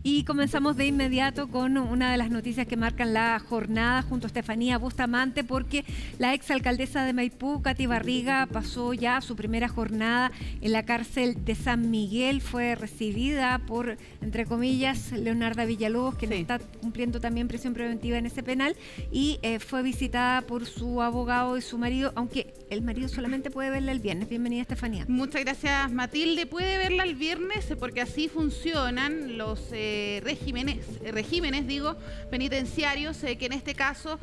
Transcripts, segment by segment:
Y comenzamos de inmediato con una de las noticias que marcan la jornada junto a Estefanía Bustamante, porque la exalcaldesa de Maipú, Katy Barriga, pasó ya su primera jornada en la cárcel de San Miguel. Fue recibida por, entre comillas, Leonarda Villalobos, quien está cumpliendo también prisión preventiva en ese penal, y fue visitada por su abogado y su marido, aunque el marido solamente puede verla el viernes. Bienvenida, Estefanía. Muchas gracias, Matilde. Puede verla el viernes porque así funcionan los regímenes penitenciarios, que en este caso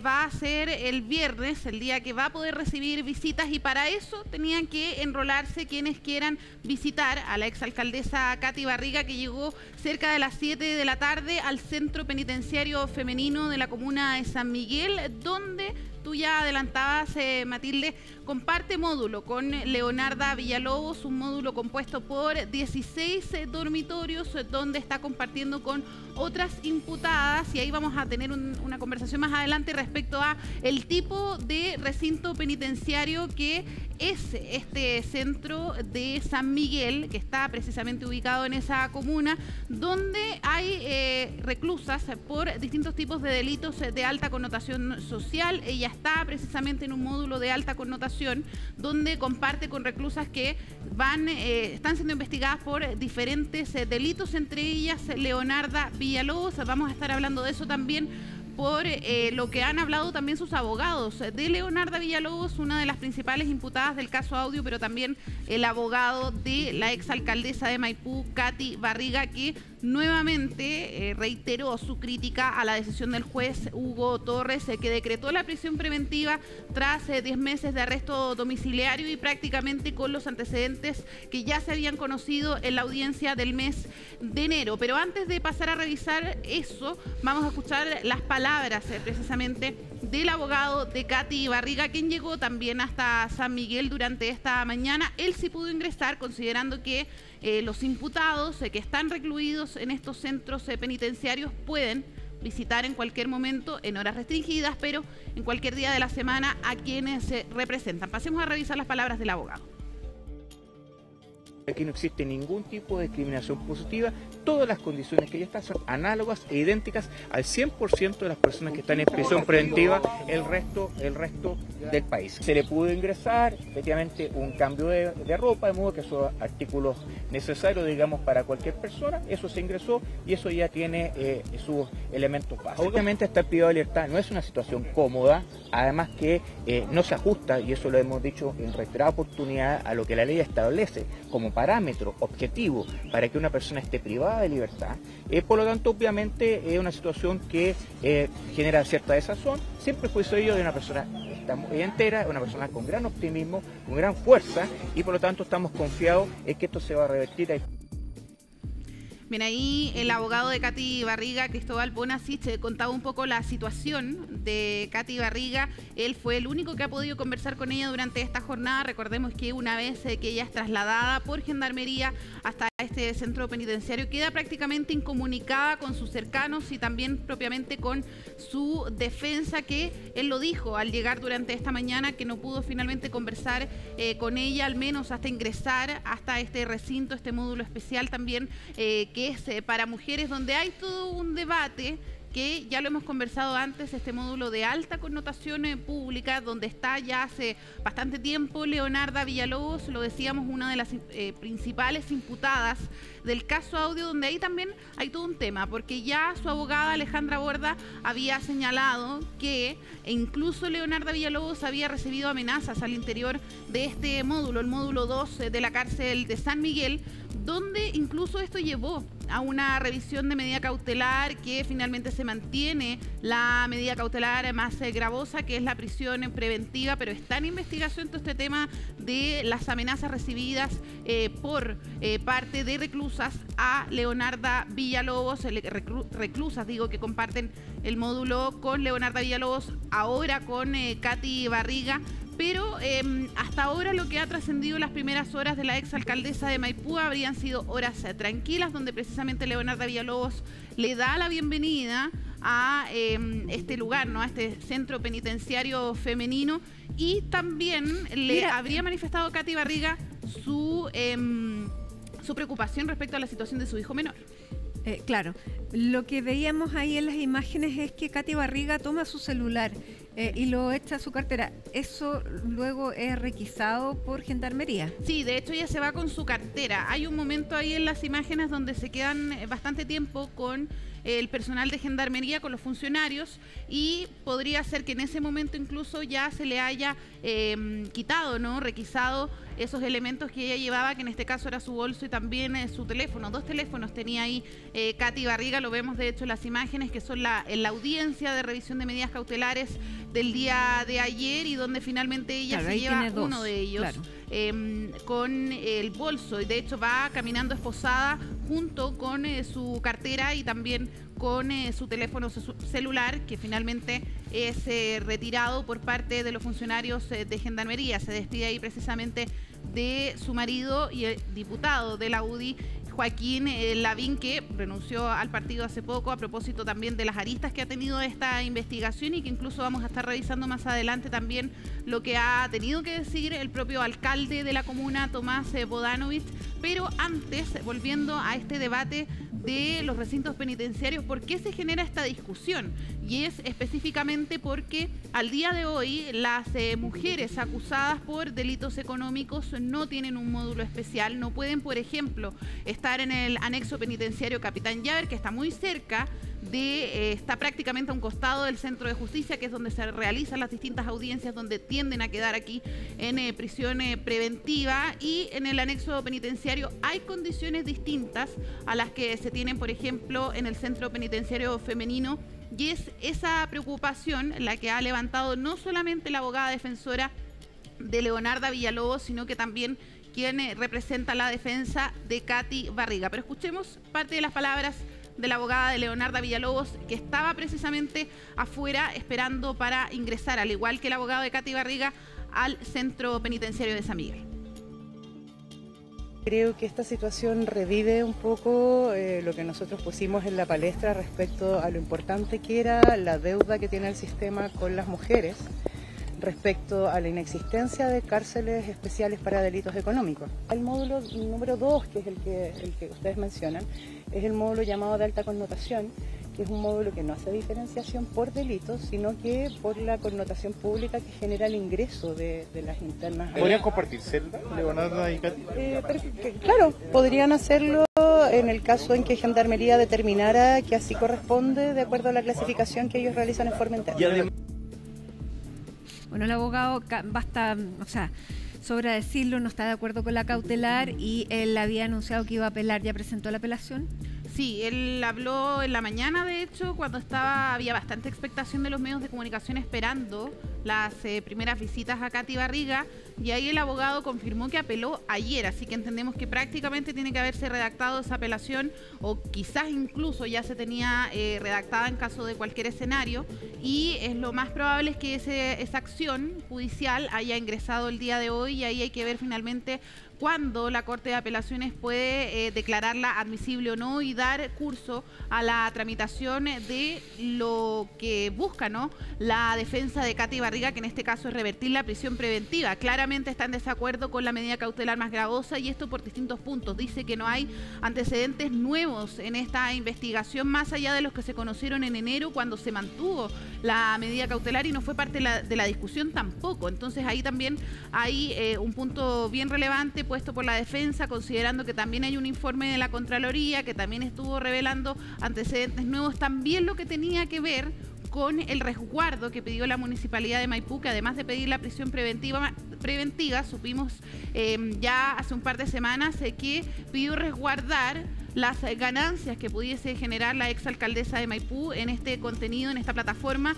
va a ser el viernes, el día que va a poder recibir visitas, y para eso tenían que enrolarse quienes quieran visitar a la exalcaldesa Katy Barriga, que llegó cerca de las 7 de la tarde al Centro Penitenciario Femenino de la comuna de San Miguel, donde tú ya adelantabas, Matilde, comparte módulo con Leonarda Villalobos, un módulo compuesto por 16 dormitorios, donde está compartiendo con otras imputadas, y ahí vamos a tener una conversación más adelante respecto a el tipo de recinto penitenciario que es este centro de San Miguel, que está precisamente ubicado en esa comuna, donde hay reclusas por distintos tipos de delitos de alta connotación social. Ella está precisamente en un módulo de alta connotación, donde comparte con reclusas que están siendo investigadas por diferentes delitos, entre ellas Leonarda Villalobos. Vamos a estar hablando de eso también, por lo que han hablado también sus abogados de Leonarda Villalobos, una de las principales imputadas del caso Audio, pero también el abogado de la exalcaldesa de Maipú, Katy Barriga, que nuevamente reiteró su crítica a la decisión del juez Hugo Torres, que decretó la prisión preventiva tras 10 meses de arresto domiciliario y prácticamente con los antecedentes que ya se habían conocido en la audiencia del mes de enero. Pero antes de pasar a revisar eso, vamos a escuchar las palabras precisamente del abogado de Katy Barriga, quien llegó también hasta San Miguel durante esta mañana. Él sí pudo ingresar, considerando que los imputados que están recluidos en estos centros penitenciarios pueden visitar en cualquier momento, en horas restringidas, pero en cualquier día de la semana, a quienes se representan. Pasemos a revisar las palabras del abogado. Aquí no existe ningún tipo de discriminación positiva. Todas las condiciones que ya están son análogas e idénticas al 100% de las personas que están en prisión preventiva el resto del país. Se le pudo ingresar efectivamente un cambio de ropa, de modo que son artículos necesarios, digamos, para cualquier persona. Eso se ingresó y eso ya tiene sus elementos básicos. Obviamente estar privado de libertad no es una situación cómoda, además que no se ajusta, y eso lo hemos dicho en reiteradas oportunidades, a lo que la ley establece como parámetro objetivo para que una persona esté privada de libertad. Por lo tanto, obviamente es una situación que genera cierta desazón. Siempre fue yo de una persona entera, una persona con gran optimismo, con gran fuerza, y por lo tanto estamos confiados en que esto se va a revertir. Bien, ahí el abogado de Katy Barriga, Cristóbal Bonasich, contaba un poco la situación de Katy Barriga. Él fue el único que ha podido conversar con ella durante esta jornada. Recordemos que una vez que ella es trasladada por Gendarmería hasta este centro penitenciario, queda prácticamente incomunicada con sus cercanos y también propiamente con su defensa, que él lo dijo al llegar durante esta mañana, que no pudo finalmente conversar con ella, al menos hasta ingresar hasta este recinto, este módulo especial también, que es para mujeres, donde hay todo un debate que ya lo hemos conversado antes, este módulo de alta connotación pública, donde está ya hace bastante tiempo Leonarda Villalobos, lo decíamos, una de las principales imputadas del caso Audio, donde ahí también hay todo un tema, porque ya su abogada Alejandra Borda había señalado que incluso Leonarda Villalobos había recibido amenazas al interior de este módulo, el módulo 2 de la cárcel de San Miguel, donde incluso esto llevó a una revisión de medida cautelar, que finalmente se mantiene la medida cautelar más gravosa, que es la prisión preventiva, pero está en investigación todo este tema de las amenazas recibidas por parte de reclusas a Leonarda Villalobos, reclusas, digo, que comparten el módulo con Leonarda Villalobos, ahora con Katy Barriga. Pero hasta ahora lo que ha trascendido las primeras horas de la exalcaldesa de Maipú habrían sido horas tranquilas, donde precisamente Leonarda Villalobos le da la bienvenida a este lugar, ¿no?, a este centro penitenciario femenino, y también le habría manifestado Katy Barriga su preocupación respecto a la situación de su hijo menor. Claro, lo que veíamos ahí en las imágenes es que Katy Barriga toma su celular y lo echa a su cartera. ¿Eso luego es requisado por Gendarmería? Sí, de hecho ella se va con su cartera. Hay un momento ahí en las imágenes donde se quedan bastante tiempo con el personal de Gendarmería, con los funcionarios, y podría ser que en ese momento incluso ya se le haya quitado, ¿no?, requisado esos elementos que ella llevaba, que en este caso era su bolso y también su teléfono. 2 teléfonos tenía ahí Katy Barriga, lo vemos de hecho en las imágenes, que son en la audiencia de revisión de medidas cautelares del día de ayer, y donde finalmente ella se lleva uno de ellos, claro, con el bolso, y de hecho va caminando esposada junto con su cartera y también con su teléfono celular, que finalmente es retirado por parte de los funcionarios de Gendarmería. Se despide ahí precisamente de su marido y el diputado de la UDI, Joaquín Lavín, que renunció al partido hace poco, a propósito también de las aristas que ha tenido esta investigación, y que incluso vamos a estar revisando más adelante también lo que ha tenido que decir el propio alcalde de la comuna, Tomás Bodanovich. Pero antes, volviendo a este debate de los recintos penitenciarios, ¿por qué se genera esta discusión? Y es específicamente porque al día de hoy las mujeres acusadas por delitos económicos no tienen un módulo especial, no pueden, por ejemplo, estar en el anexo penitenciario Capitán Llaver, que está muy cerca está prácticamente a un costado del Centro de Justicia, que es donde se realizan las distintas audiencias, donde tienden a quedar aquí en prisión preventiva, y en el anexo penitenciario hay condiciones distintas a las que se tienen, por ejemplo, en el Centro Penitenciario Femenino, y es esa preocupación la que ha levantado no solamente la abogada defensora de Leonarda Villalobos, sino que también quien representa la defensa de Katy Barriga. Pero escuchemos parte de las palabras de la abogada de Leonarda Villalobos, que estaba precisamente afuera esperando para ingresar, al igual que el abogado de Katy Barriga, al Centro Penitenciario de San Miguel. Creo que esta situación revive un poco lo que nosotros pusimos en la palestra respecto a lo importante que era la deuda que tiene el sistema con las mujeres, respecto a la inexistencia de cárceles especiales para delitos económicos. El módulo número 2, que es el que ustedes mencionan, es el módulo llamado de alta connotación, que es un módulo que no hace diferenciación por delitos, sino que por la connotación pública que genera el ingreso de las internas. ¿Podrían compartir celda, Leonarda y Katy? Claro, podrían hacerlo en el caso en que Gendarmería determinara que así corresponde de acuerdo a la clasificación que ellos realizan en forma interna. Bueno, el abogado, sobra decirlo, no está de acuerdo con la cautelar, y él había anunciado que iba a apelar. ¿Ya presentó la apelación? Sí, él habló en la mañana, de hecho, cuando había bastante expectación de los medios de comunicación esperando las primeras visitas a Katy Barriga, y ahí el abogado confirmó que apeló ayer, así que entendemos que prácticamente tiene que haberse redactado esa apelación, o quizás incluso ya se tenía redactada en caso de cualquier escenario, y es lo más probable es que esa acción judicial haya ingresado el día de hoy, y ahí hay que ver finalmente cuándo la Corte de Apelaciones puede declararla admisible o no y dar curso a la tramitación de lo que busca, ¿no?, la defensa de Katy Barriga, que en este caso es revertir la prisión preventiva. Claramente está en desacuerdo con la medida cautelar más gravosa, y esto por distintos puntos. Dice que no hay antecedentes nuevos en esta investigación, más allá de los que se conocieron en enero, cuando se mantuvo la medida cautelar y no fue parte de la discusión tampoco. Entonces ahí también hay un punto bien relevante puesto por la defensa, considerando que también hay un informe de la Contraloría que también estuvo revelando antecedentes nuevos, también lo que tenía que ver con el resguardo que pidió la Municipalidad de Maipú, que además de pedir la prisión preventiva, supimos ya hace un par de semanas que pidió resguardar las ganancias que pudiese generar la exalcaldesa de Maipú en este contenido, en esta plataforma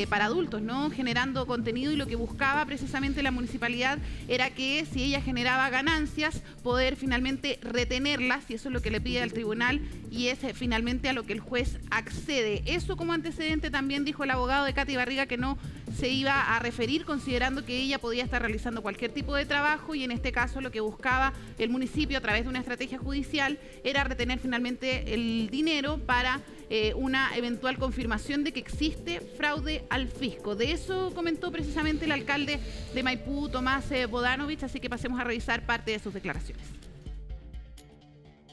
para adultos, ¿no?, generando contenido, y lo que buscaba precisamente la municipalidad era que si ella generaba ganancias, poder finalmente retenerlas, y eso es lo que le pide al tribunal, y es finalmente a lo que el juez accede. Eso como antecedente también dijo el abogado de Katy Barriga que no se iba a referir, considerando que ella podía estar realizando cualquier tipo de trabajo, y en este caso lo que buscaba el municipio a través de una estrategia judicial era retener finalmente el dinero para una eventual confirmación de que existe fraude al fisco. De eso comentó precisamente el alcalde de Maipú, Tomás Bodanovich, así que pasemos a revisar parte de sus declaraciones.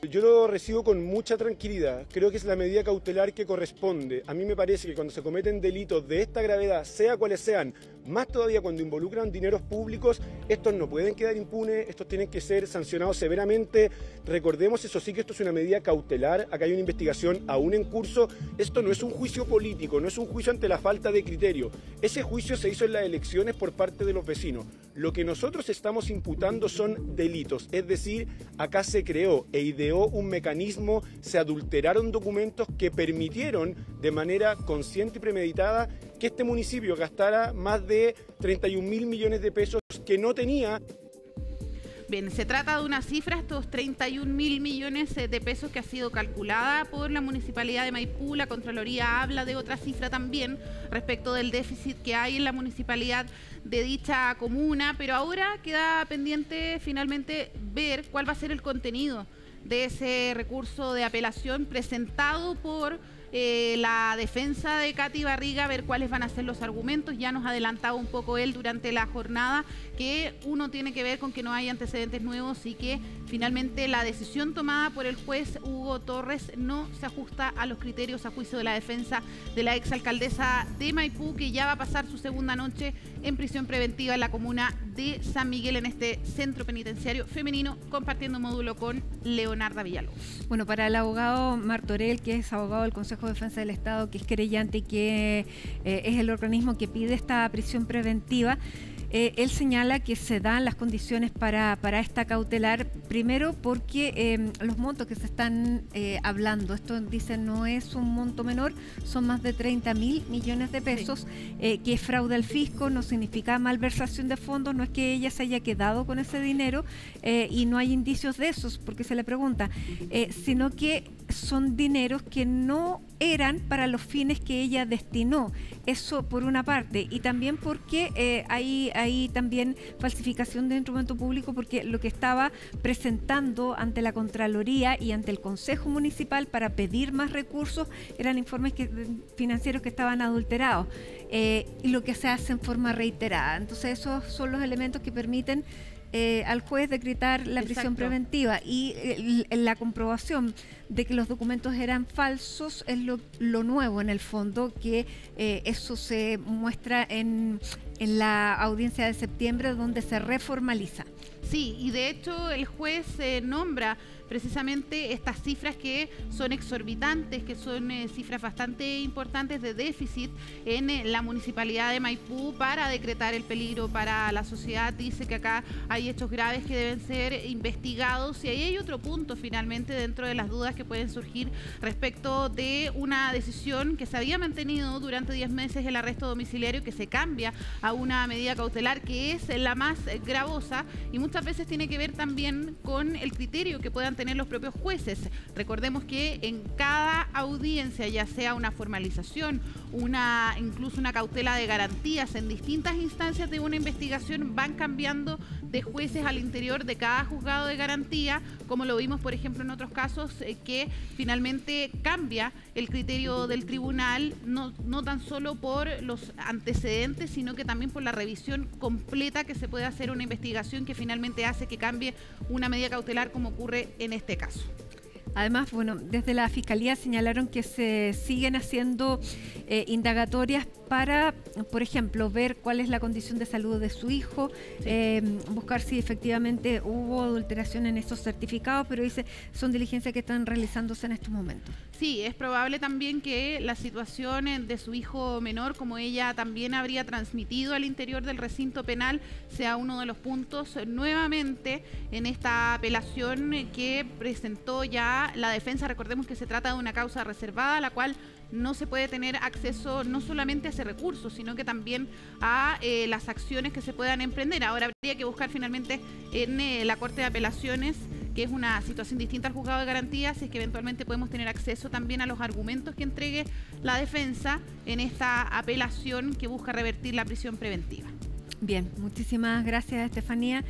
Yo lo recibo con mucha tranquilidad, creo que es la medida cautelar que corresponde. A mí me parece que cuando se cometen delitos de esta gravedad, sea cuales sean, más todavía cuando involucran dineros públicos, estos no pueden quedar impunes, estos tienen que ser sancionados severamente. Recordemos, eso sí, que esto es una medida cautelar, acá hay una investigación aún en curso, esto no es un juicio político, no es un juicio ante la falta de criterio. Ese juicio se hizo en las elecciones por parte de los vecinos. Lo que nosotros estamos imputando son delitos, es decir, acá se creó e ideó un mecanismo, se adulteraron documentos que permitieron de manera consciente y premeditada que este municipio gastara más de 31.000 millones de pesos que no tenía. Bien, se trata de una cifra, estos 31.000 millones de pesos que ha sido calculada por la Municipalidad de Maipú. La Contraloría habla de otra cifra también respecto del déficit que hay en la municipalidad de dicha comuna, pero ahora queda pendiente finalmente ver cuál va a ser el contenido de ese recurso de apelación presentado por la defensa de Katy Barriga, ver cuáles van a ser los argumentos. Ya nos adelantaba un poco él durante la jornada que uno tiene que ver con que no hay antecedentes nuevos y que finalmente la decisión tomada por el juez Hugo Torres no se ajusta a los criterios, a juicio de la defensa de la exalcaldesa de Maipú, que ya va a pasar su segunda noche en prisión preventiva en la comuna de San Miguel, en este centro penitenciario femenino, compartiendo módulo con Leonarda Villalobos. Bueno, para el abogado Martorell, que es abogado del Consejo de Defensa del Estado, que es querellante y que es el organismo que pide esta prisión preventiva, él señala que se dan las condiciones para esta cautelar, primero porque los montos que se están hablando, esto dice no es un monto menor, son más de 30.000 millones de pesos, sí. Que es fraude al fisco, no significa malversación de fondos, no es que ella se haya quedado con ese dinero y no hay indicios de esos, porque se le pregunta, sino que son dineros que no eran para los fines que ella destinó. Eso por una parte, y también porque hay también falsificación de instrumento público, porque lo que estaba presentando ante la Contraloría y ante el Consejo Municipal para pedir más recursos eran informes financieros que estaban adulterados, y lo que se hace en forma reiterada. Entonces esos son los elementos que permiten al juez decretar la prisión preventiva, y la comprobación de que los documentos eran falsos es lo nuevo en el fondo, que eso se muestra en la audiencia de septiembre, donde se reformaliza. Sí, y de hecho el juez nombra precisamente estas cifras que son exorbitantes, que son cifras bastante importantes de déficit en la municipalidad de Maipú para decretar el peligro para la sociedad. Dice que acá hay hechos graves que deben ser investigados, y ahí hay otro punto finalmente dentro de las dudas que pueden surgir respecto de una decisión que se había mantenido durante 10 meses, el arresto domiciliario, que se cambia a una medida cautelar que es la más gravosa, y muchas veces tiene que ver también con el criterio que puedan tener los propios jueces. Recordemos que en cada audiencia, ya sea una formalización, incluso una cautela de garantías, en distintas instancias de una investigación van cambiando de jueces al interior de cada juzgado de garantía, como lo vimos por ejemplo en otros casos, que finalmente cambia el criterio del tribunal, no tan solo por los antecedentes, sino que también por la revisión completa que se puede hacer una investigación, que finalmente hace que cambie una medida cautelar, como ocurre en este caso. Además, bueno, desde la Fiscalía señalaron que se siguen haciendo indagatorias para, por ejemplo, ver cuál es la condición de salud de su hijo, buscar si efectivamente hubo adulteración en esos certificados, pero dice, son diligencias que están realizándose en estos momentos. Sí, es probable también que la situación de su hijo menor, como ella también habría transmitido al interior del recinto penal, sea uno de los puntos nuevamente en esta apelación que presentó ya la defensa. Recordemos que se trata de una causa reservada, a la cual no se puede tener acceso no solamente a ese recurso, sino que también a las acciones que se puedan emprender. Ahora habría que buscar finalmente en la Corte de Apelaciones, que es una situación distinta al juzgado de garantías, si es que eventualmente podemos tener acceso también a los argumentos que entregue la defensa en esta apelación que busca revertir la prisión preventiva. Bien, muchísimas gracias, Estefanía.